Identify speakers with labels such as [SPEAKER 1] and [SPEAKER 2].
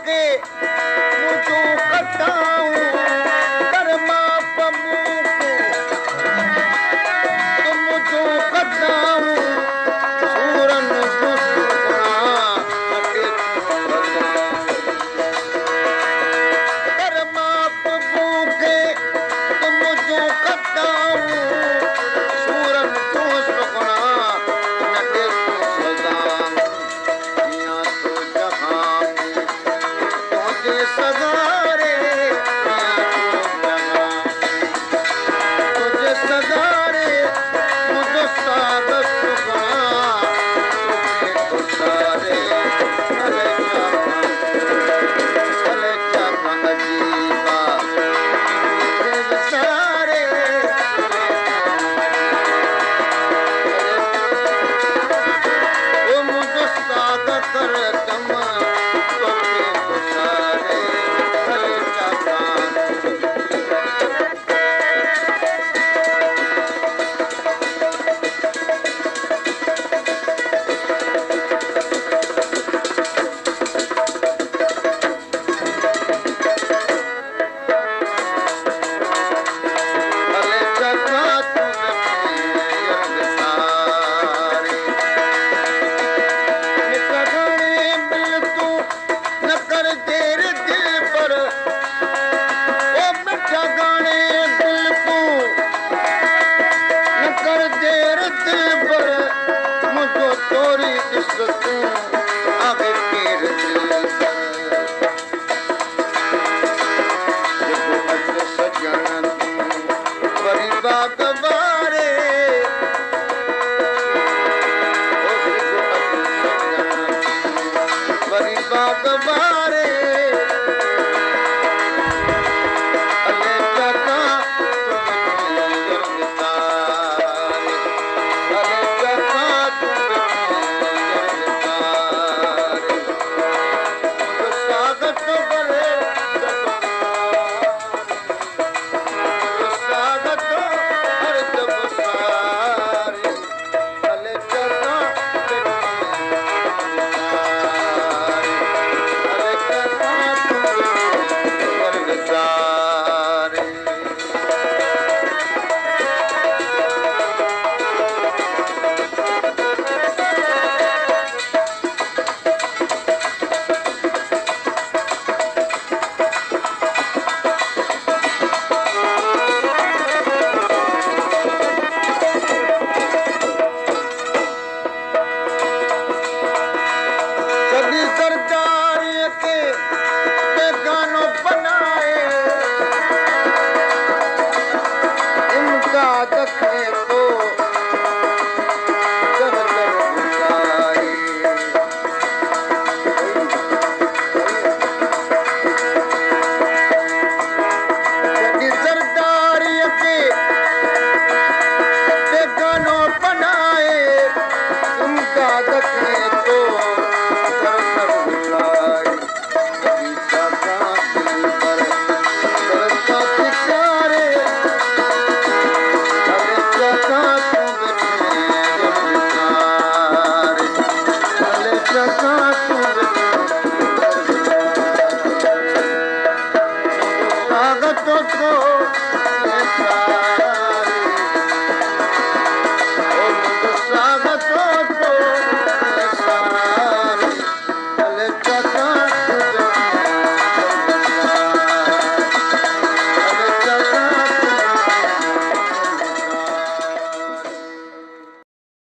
[SPEAKER 1] के मुझो कटाऊं कर्मा पमू को तुम मुझो कटाऊं सूरन दुश्मना नटे कर्मा पमू के तुम मुझो कटाऊं सूरन दुश्मना नटे सदा या तो जहां तुझे सदारे या तो जहां तुझे सदारे मुझे सादत गुना तुझे गुसारे अले क्या अजीबा तुझे सारे वो मुझे सादत रकम तुझे गुसारे अले क्या अले क्या न कर देर दिल पर ओ मिठा गाने दिल को न कर देर दिल पर मुझो तोरी दिसतूं आगे केर दिल पर जेको अच सजण तूं वरी बाग वारे ओ जेको अच सजण तूं वरी बाग वारे अले चका अले चका स्वागत करे स्वागत हर जब सारे अले चका कभी सरदारी के बेगानों बनाए इनका दखे